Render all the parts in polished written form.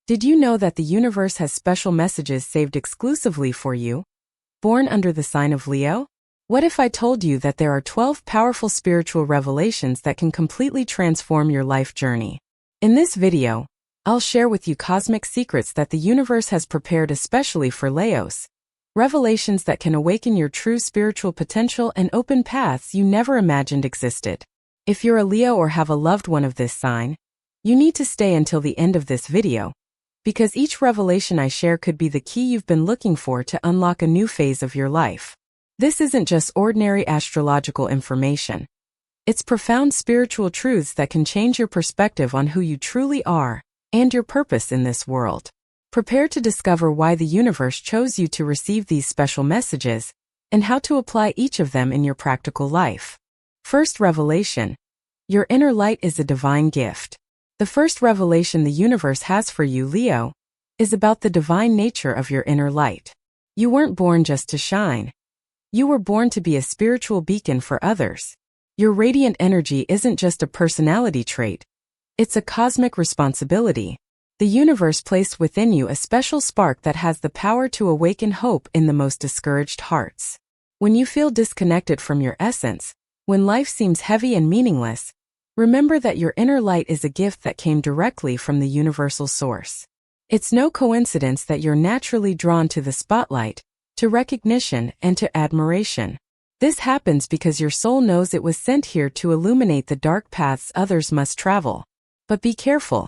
Did you know that the universe has special messages saved exclusively for you? Born under the sign of Leo? What if I told you that there are 12 powerful spiritual revelations that can completely transform your life journey? In this video, I'll share with you cosmic secrets that the universe has prepared especially for Leos. Revelations that can awaken your true spiritual potential and open paths you never imagined existed. If you're a Leo or have a loved one of this sign, you need to stay until the end of this video, because each revelation I share could be the key you've been looking for to unlock a new phase of your life. This isn't just ordinary astrological information. It's profound spiritual truths that can change your perspective on who you truly are and your purpose in this world. Prepare to discover why the universe chose you to receive these special messages and how to apply each of them in your practical life. First revelation: your inner light is a divine gift. The first revelation the universe has for you, Leo, is about the divine nature of your inner light. You weren't born just to shine. You were born to be a spiritual beacon for others. Your radiant energy isn't just a personality trait. It's a cosmic responsibility. The universe placed within you a special spark that has the power to awaken hope in the most discouraged hearts. When you feel disconnected from your essence, when life seems heavy and meaningless, remember that your inner light is a gift that came directly from the universal source. It's no coincidence that you're naturally drawn to the spotlight, to recognition, and to admiration. This happens because your soul knows it was sent here to illuminate the dark paths others must travel. But be careful.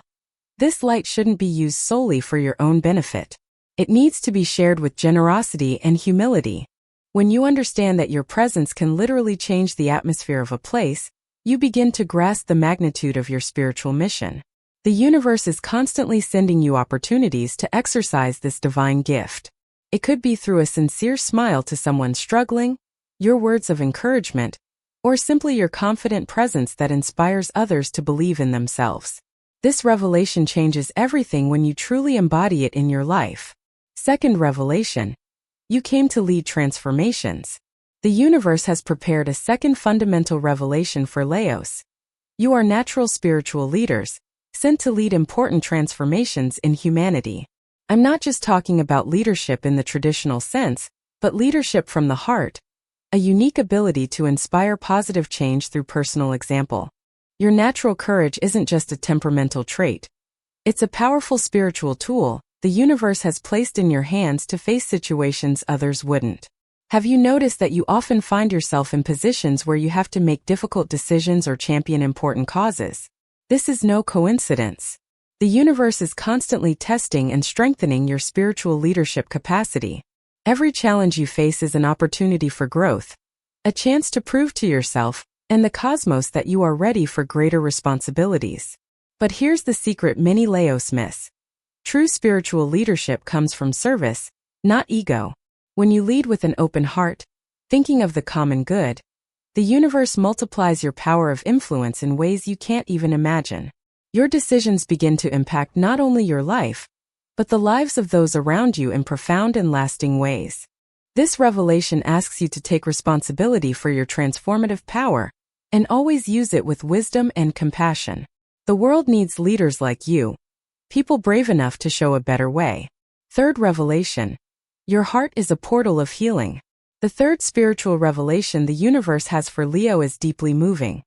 This light shouldn't be used solely for your own benefit. It needs to be shared with generosity and humility. When you understand that your presence can literally change the atmosphere of a place, you begin to grasp the magnitude of your spiritual mission. The universe is constantly sending you opportunities to exercise this divine gift. It could be through a sincere smile to someone struggling, your words of encouragement, or simply your confident presence that inspires others to believe in themselves. This revelation changes everything when you truly embody it in your life. Second revelation: you came to lead transformations. The universe has prepared a second fundamental revelation for Leos. You are natural spiritual leaders, sent to lead important transformations in humanity. I'm not just talking about leadership in the traditional sense, but leadership from the heart, a unique ability to inspire positive change through personal example. Your natural courage isn't just a temperamental trait. It's a powerful spiritual tool the universe has placed in your hands to face situations others wouldn't. Have you noticed that you often find yourself in positions where you have to make difficult decisions or champion important causes? This is no coincidence. The universe is constantly testing and strengthening your spiritual leadership capacity. Every challenge you face is an opportunity for growth, a chance to prove to yourself and the cosmos that you are ready for greater responsibilities. But here's the secret many Leos miss. True spiritual leadership comes from service, not ego. When you lead with an open heart, thinking of the common good, the universe multiplies your power of influence in ways you can't even imagine. Your decisions begin to impact not only your life, but the lives of those around you in profound and lasting ways. This revelation asks you to take responsibility for your transformative power and always use it with wisdom and compassion. The world needs leaders like you, people brave enough to show a better way. Third revelation: your heart is a portal of healing. The third spiritual revelation the universe has for Leo is deeply moving.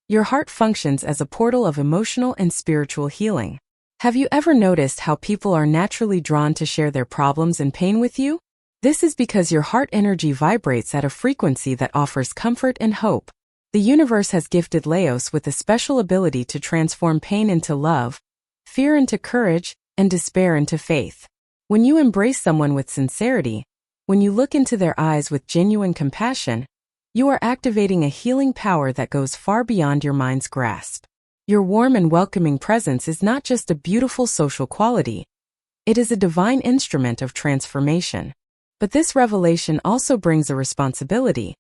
Your heart functions as a portal of emotional and spiritual healing. Have you ever noticed how people are naturally drawn to share their problems and pain with you? This is because your heart energy vibrates at a frequency that offers comfort and hope. The universe has gifted Leos with a special ability to transform pain into love, fear into courage, and despair into faith. When you embrace someone with sincerity, when you look into their eyes with genuine compassion, you are activating a healing power that goes far beyond your mind's grasp. Your warm and welcoming presence is not just a beautiful social quality, it is a divine instrument of transformation. But this revelation also brings a responsibility.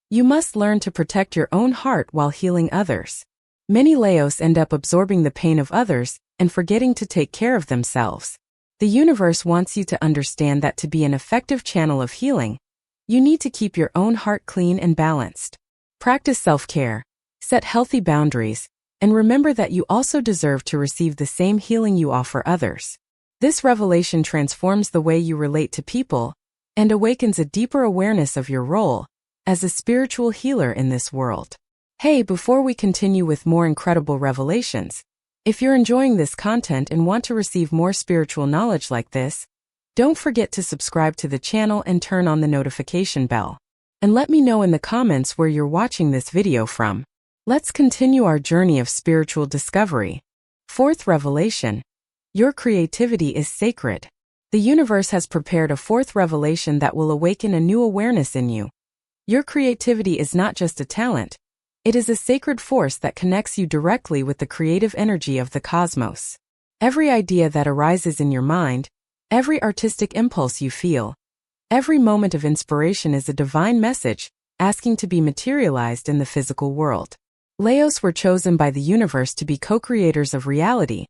You must learn to protect your own heart while healing others. Many Leos end up absorbing the pain of others and forgetting to take care of themselves. The universe wants you to understand that to be an effective channel of healing, you need to keep your own heart clean and balanced. Practice self-care, set healthy boundaries, and remember that you also deserve to receive the same healing you offer others. This revelation transforms the way you relate to people and awakens a deeper awareness of your role as a spiritual healer in this world. Hey, before we continue with more incredible revelations, if you're enjoying this content and want to receive more spiritual knowledge like this, don't forget to subscribe to the channel and turn on the notification bell. And let me know in the comments where you're watching this video from. Let's continue our journey of spiritual discovery. Fourth revelation: your creativity is sacred. The universe has prepared a fourth revelation that will awaken a new awareness in you. Your creativity is not just a talent. It is a sacred force that connects you directly with the creative energy of the cosmos. Every idea that arises in your mind, every artistic impulse you feel, every moment of inspiration is a divine message asking to be materialized in the physical world. Leos were chosen by the universe to be co-creators of reality,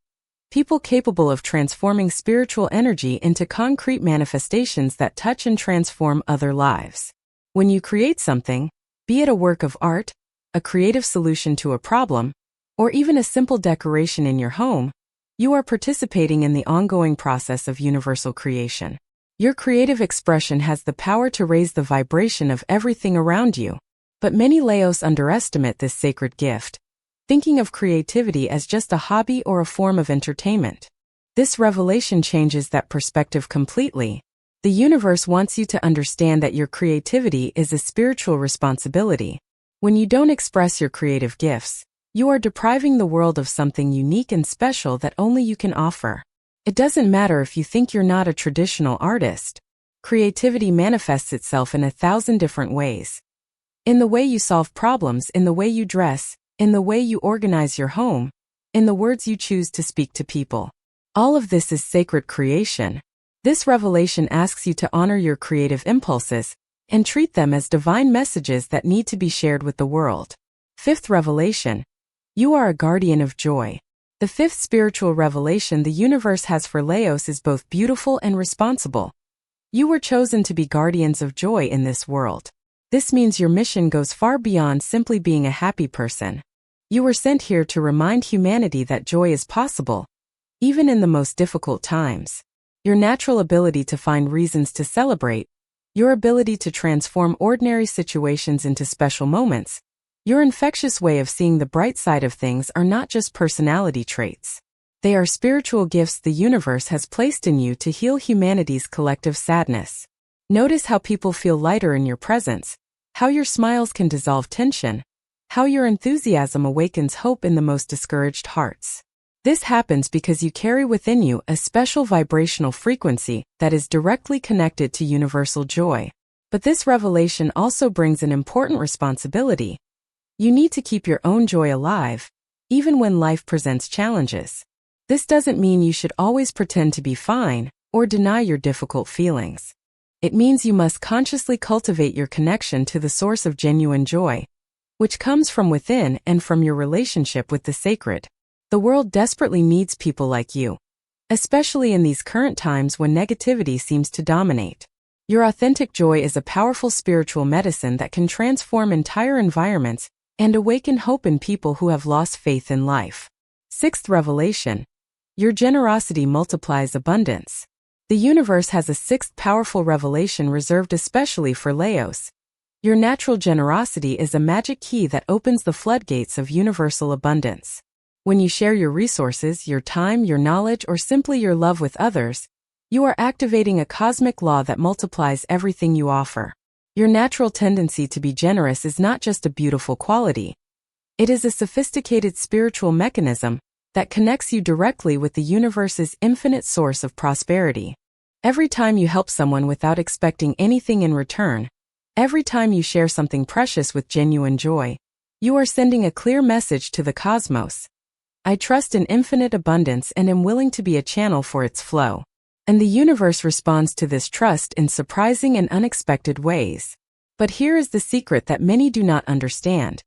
people capable of transforming spiritual energy into concrete manifestations that touch and transform other lives. When you create something, be it a work of art, a creative solution to a problem, or even a simple decoration in your home, you are participating in the ongoing process of universal creation. Your creative expression has the power to raise the vibration of everything around you. But many Leos underestimate this sacred gift, thinking of creativity as just a hobby or a form of entertainment. This revelation changes that perspective completely. The universe wants you to understand that your creativity is a spiritual responsibility. When you don't express your creative gifts, you are depriving the world of something unique and special that only you can offer. It doesn't matter if you think you're not a traditional artist. Creativity manifests itself in 1,000 different ways. In the way you solve problems, in the way you dress, in the way you organize your home, in the words you choose to speak to people. All of this is sacred creation. This revelation asks you to honor your creative impulses and treat them as divine messages that need to be shared with the world. Fifth revelation: you are a guardian of joy. The fifth spiritual revelation the universe has for Leos is both beautiful and responsible. You were chosen to be guardians of joy in this world. This means your mission goes far beyond simply being a happy person. You were sent here to remind humanity that joy is possible, even in the most difficult times. Your natural ability to find reasons to celebrate, your ability to transform ordinary situations into special moments, your infectious way of seeing the bright side of things are not just personality traits. They are spiritual gifts the universe has placed in you to heal humanity's collective sadness. Notice how people feel lighter in your presence, how your smiles can dissolve tension, how your enthusiasm awakens hope in the most discouraged hearts. This happens because you carry within you a special vibrational frequency that is directly connected to universal joy. But this revelation also brings an important responsibility. You need to keep your own joy alive, even when life presents challenges. This doesn't mean you should always pretend to be fine or deny your difficult feelings. It means you must consciously cultivate your connection to the source of genuine joy, which comes from within and from your relationship with the sacred. The world desperately needs people like you, especially in these current times when negativity seems to dominate. Your authentic joy is a powerful spiritual medicine that can transform entire environments and awaken hope in people who have lost faith in life. Sixth revelation: your generosity multiplies abundance. The universe has a sixth powerful revelation reserved especially for Leos. Your natural generosity is a magic key that opens the floodgates of universal abundance. When you share your resources, your time, your knowledge, or simply your love with others, you are activating a cosmic law that multiplies everything you offer. Your natural tendency to be generous is not just a beautiful quality. It is a sophisticated spiritual mechanism that connects you directly with the universe's infinite source of prosperity. Every time you help someone without expecting anything in return, every time you share something precious with genuine joy, you are sending a clear message to the cosmos. I trust in infinite abundance and am willing to be a channel for its flow. And the universe responds to this trust in surprising and unexpected ways. But here is the secret that many do not understand.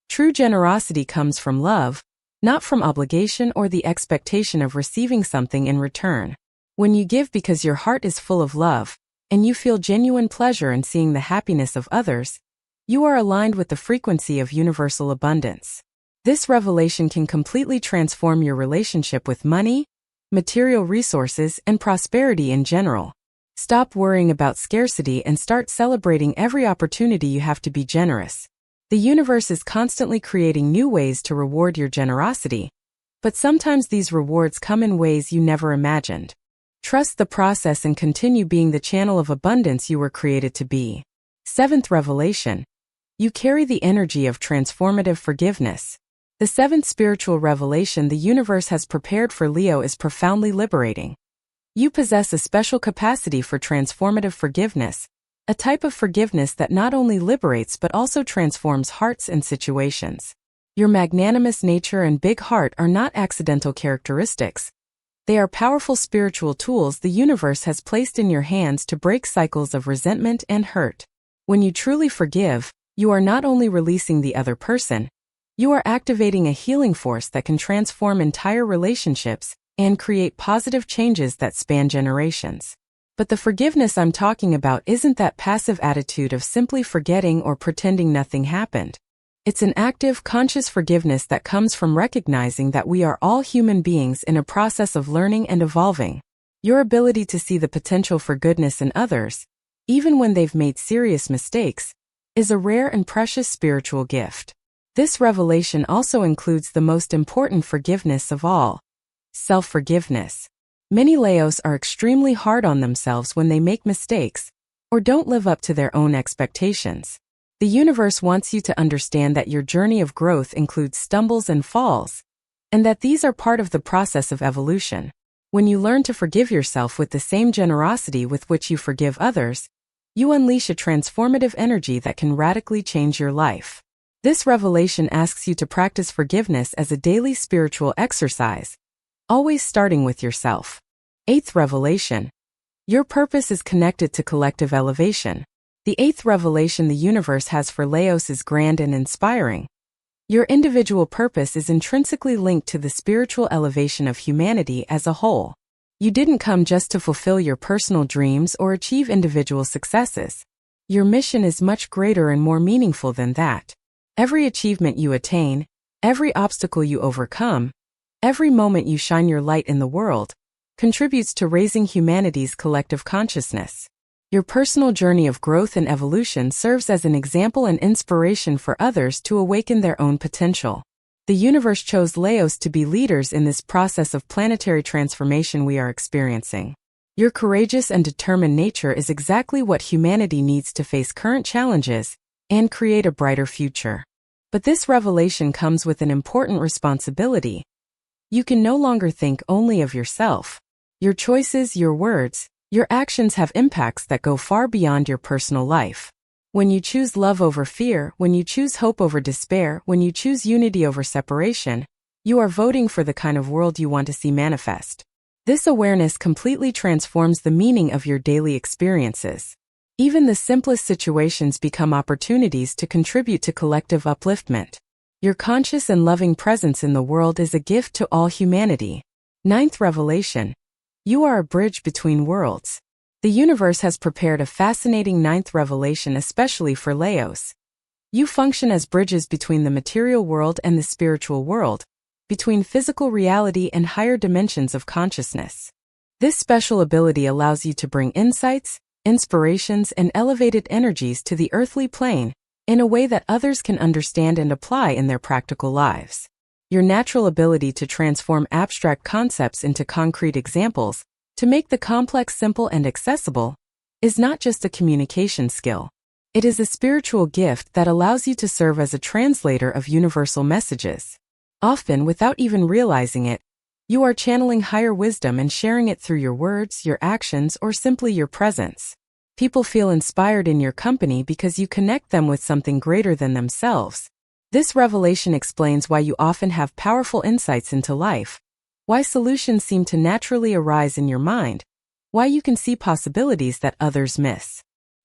True generosity comes from love, not from obligation or the expectation of receiving something in return. When you give because your heart is full of love, and you feel genuine pleasure in seeing the happiness of others, you are aligned with the frequency of universal abundance. This revelation can completely transform your relationship with money, material resources, and prosperity in general. Stop worrying about scarcity and start celebrating every opportunity you have to be generous. The universe is constantly creating new ways to reward your generosity, but sometimes these rewards come in ways you never imagined. Trust the process and continue being the channel of abundance you were created to be. Seventh revelation. You carry the energy of transformative forgiveness. The seventh spiritual revelation the universe has prepared for Leo is profoundly liberating. You possess a special capacity for transformative forgiveness, a type of forgiveness that not only liberates but also transforms hearts and situations. Your magnanimous nature and big heart are not accidental characteristics. They are powerful spiritual tools the universe has placed in your hands to break cycles of resentment and hurt. When you truly forgive, you are not only releasing the other person, you are activating a healing force that can transform entire relationships and create positive changes that span generations. But the forgiveness I'm talking about isn't that passive attitude of simply forgetting or pretending nothing happened. It's an active, conscious forgiveness that comes from recognizing that we are all human beings in a process of learning and evolving. Your ability to see the potential for goodness in others, even when they've made serious mistakes, is a rare and precious spiritual gift. This revelation also includes the most important forgiveness of all: self-forgiveness. Many Leos are extremely hard on themselves when they make mistakes or don't live up to their own expectations. The universe wants you to understand that your journey of growth includes stumbles and falls, and that these are part of the process of evolution. When you learn to forgive yourself with the same generosity with which you forgive others, you unleash a transformative energy that can radically change your life. This revelation asks you to practice forgiveness as a daily spiritual exercise, always starting with yourself. Eighth revelation. Your purpose is connected to collective elevation. The eighth revelation the universe has for Leos is grand and inspiring. Your individual purpose is intrinsically linked to the spiritual elevation of humanity as a whole. You didn't come just to fulfill your personal dreams or achieve individual successes. Your mission is much greater and more meaningful than that. Every achievement you attain, every obstacle you overcome, every moment you shine your light in the world, contributes to raising humanity's collective consciousness. Your personal journey of growth and evolution serves as an example and inspiration for others to awaken their own potential. The universe chose Leos to be leaders in this process of planetary transformation we are experiencing. Your courageous and determined nature is exactly what humanity needs to face current challenges and create a brighter future. But this revelation comes with an important responsibility. You can no longer think only of yourself. Your choices, your words, your actions have impacts that go far beyond your personal life. When you choose love over fear, when you choose hope over despair, when you choose unity over separation, you are voting for the kind of world you want to see manifest. This awareness completely transforms the meaning of your daily experiences. Even the simplest situations become opportunities to contribute to collective upliftment. Your conscious and loving presence in the world is a gift to all humanity. Ninth revelation. You are a bridge between worlds. The universe has prepared a fascinating ninth revelation especially for Leos. You function as bridges between the material world and the spiritual world, between physical reality and higher dimensions of consciousness. This special ability allows you to bring insights, inspirations, and elevated energies to the earthly plane in a way that others can understand and apply in their practical lives. Your natural ability to transform abstract concepts into concrete examples, to make the complex simple and accessible, is not just a communication skill. It is a spiritual gift that allows you to serve as a translator of universal messages. Often, without even realizing it, you are channeling higher wisdom and sharing it through your words, your actions, or simply your presence. People feel inspired in your company because you connect them with something greater than themselves. This revelation explains why you often have powerful insights into life, why solutions seem to naturally arise in your mind, why you can see possibilities that others miss.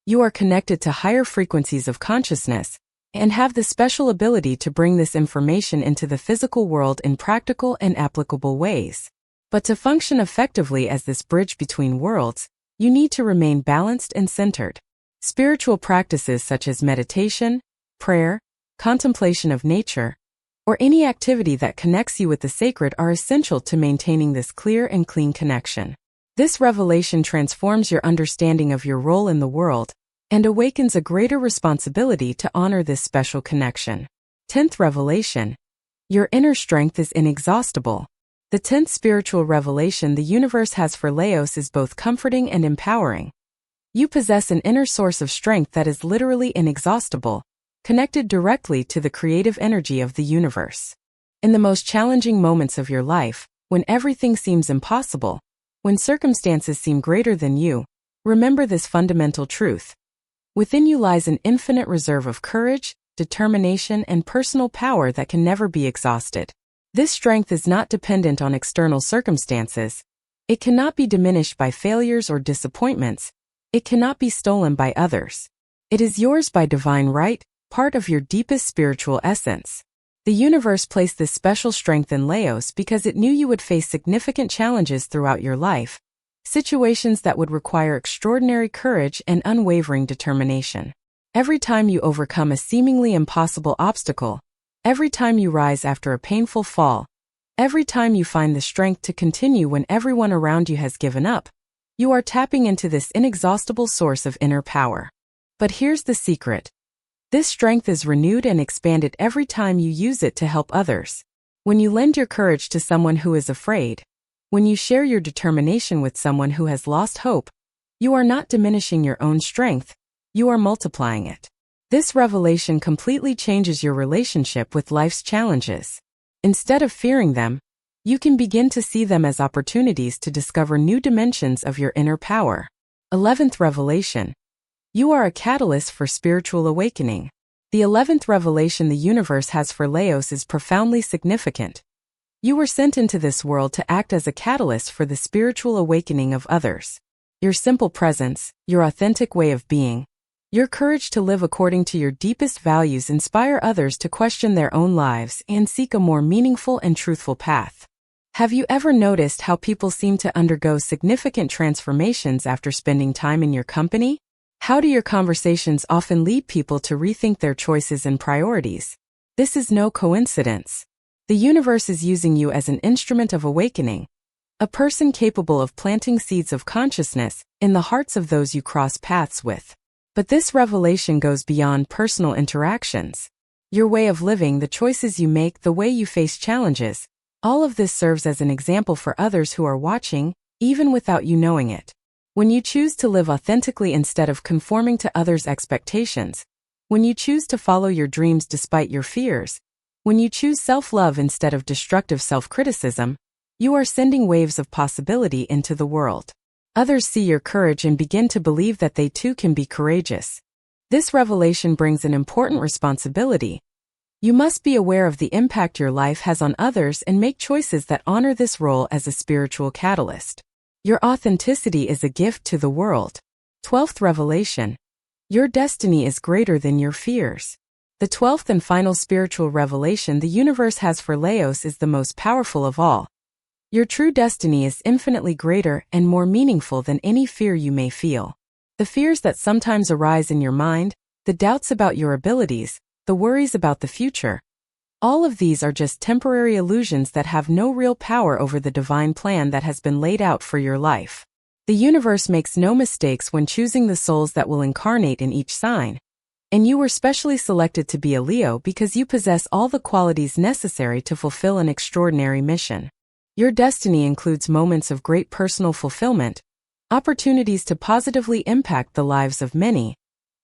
You are connected to higher frequencies of consciousness and have the special ability to bring this information into the physical world in practical and applicable ways. But to function effectively as this bridge between worlds, you need to remain balanced and centered. Spiritual practices such as meditation, prayer, contemplation of nature, or any activity that connects you with the sacred are essential to maintaining this clear and clean connection. This revelation transforms your understanding of your role in the world and awakens a greater responsibility to honor this special connection. 10th revelation. Your inner strength is inexhaustible. The 10th spiritual revelation the universe has for Leos is both comforting and empowering. You possess an inner source of strength that is literally inexhaustible, connected directly to the creative energy of the universe. In the most challenging moments of your life, when everything seems impossible, when circumstances seem greater than you, remember this fundamental truth. Within you lies an infinite reserve of courage, determination, and personal power that can never be exhausted. This strength is not dependent on external circumstances. It cannot be diminished by failures or disappointments. It cannot be stolen by others. It is yours by divine right, part of your deepest spiritual essence. The universe placed this special strength in Leos because it knew you would face significant challenges throughout your life, situations that would require extraordinary courage and unwavering determination. Every time you overcome a seemingly impossible obstacle, every time you rise after a painful fall, every time you find the strength to continue when everyone around you has given up, you are tapping into this inexhaustible source of inner power. But here's the secret. This strength is renewed and expanded every time you use it to help others. When you lend your courage to someone who is afraid, when you share your determination with someone who has lost hope, you are not diminishing your own strength, you are multiplying it. This revelation completely changes your relationship with life's challenges. Instead of fearing them, you can begin to see them as opportunities to discover new dimensions of your inner power. 11th revelation. You are a catalyst for spiritual awakening. The 11th revelation the universe has for Leos is profoundly significant. You were sent into this world to act as a catalyst for the spiritual awakening of others. Your simple presence, your authentic way of being, your courage to live according to your deepest values inspire others to question their own lives and seek a more meaningful and truthful path. Have you ever noticed how people seem to undergo significant transformations after spending time in your company? How do your conversations often lead people to rethink their choices and priorities? This is no coincidence. The universe is using you as an instrument of awakening, a person capable of planting seeds of consciousness in the hearts of those you cross paths with. But this revelation goes beyond personal interactions. Your way of living, the choices you make, the way you face challenges, all of this serves as an example for others who are watching, even without you knowing it. When you choose to live authentically instead of conforming to others' expectations, when you choose to follow your dreams despite your fears, when you choose self-love instead of destructive self-criticism, you are sending waves of possibility into the world. Others see your courage and begin to believe that they too can be courageous. This revelation brings an important responsibility. You must be aware of the impact your life has on others and make choices that honor this role as a spiritual catalyst. Your authenticity is a gift to the world. 12th revelation. Your destiny is greater than your fears. The 12th and final spiritual revelation the universe has for Leos is the most powerful of all. Your true destiny is infinitely greater and more meaningful than any fear you may feel. The fears that sometimes arise in your mind, the doubts about your abilities, the worries about the future, all of these are just temporary illusions that have no real power over the divine plan that has been laid out for your life. The universe makes no mistakes when choosing the souls that will incarnate in each sign. And you were specially selected to be a Leo because you possess all the qualities necessary to fulfill an extraordinary mission. Your destiny includes moments of great personal fulfillment, opportunities to positively impact the lives of many,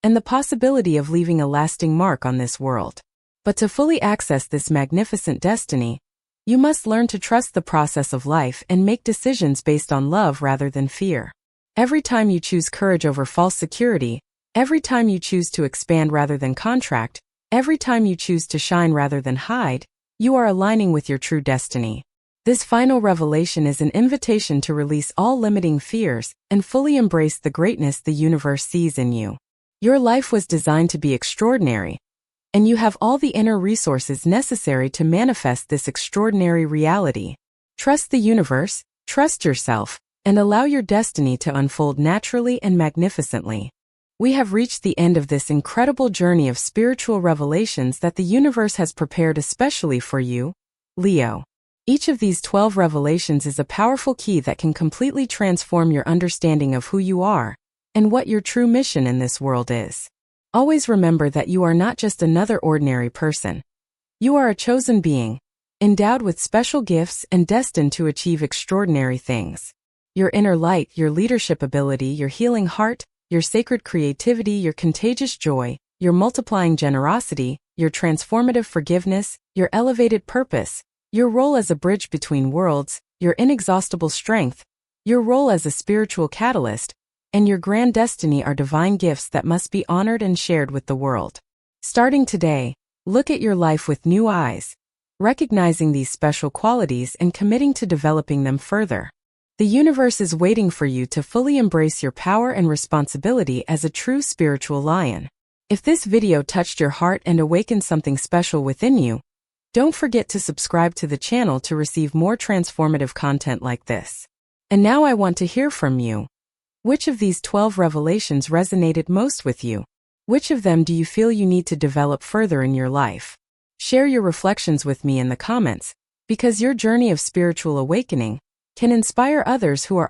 and the possibility of leaving a lasting mark on this world. But to fully access this magnificent destiny, you must learn to trust the process of life and make decisions based on love rather than fear. Every time you choose courage over false security, every time you choose to expand rather than contract, every time you choose to shine rather than hide, you are aligning with your true destiny. This final revelation is an invitation to release all limiting fears and fully embrace the greatness the universe sees in you. Your life was designed to be extraordinary, and you have all the inner resources necessary to manifest this extraordinary reality. Trust the universe, trust yourself, and allow your destiny to unfold naturally and magnificently. We have reached the end of this incredible journey of spiritual revelations that the universe has prepared especially for you, Leo. Each of these 12 revelations is a powerful key that can completely transform your understanding of who you are and what your true mission in this world is. Always remember that you are not just another ordinary person. You are a chosen being, endowed with special gifts and destined to achieve extraordinary things. Your inner light, your leadership ability, your healing heart, your sacred creativity, your contagious joy, your multiplying generosity, your transformative forgiveness, your elevated purpose, your role as a bridge between worlds, your inexhaustible strength, your role as a spiritual catalyst, and your grand destiny are divine gifts that must be honored and shared with the world. Starting today, look at your life with new eyes, recognizing these special qualities and committing to developing them further. The universe is waiting for you to fully embrace your power and responsibility as a true spiritual lion. If this video touched your heart and awakened something special within you, don't forget to subscribe to the channel to receive more transformative content like this. And now I want to hear from you. Which of these 12 revelations resonated most with you? Which of them do you feel you need to develop further in your life? Share your reflections with me in the comments, because your journey of spiritual awakening can inspire others who are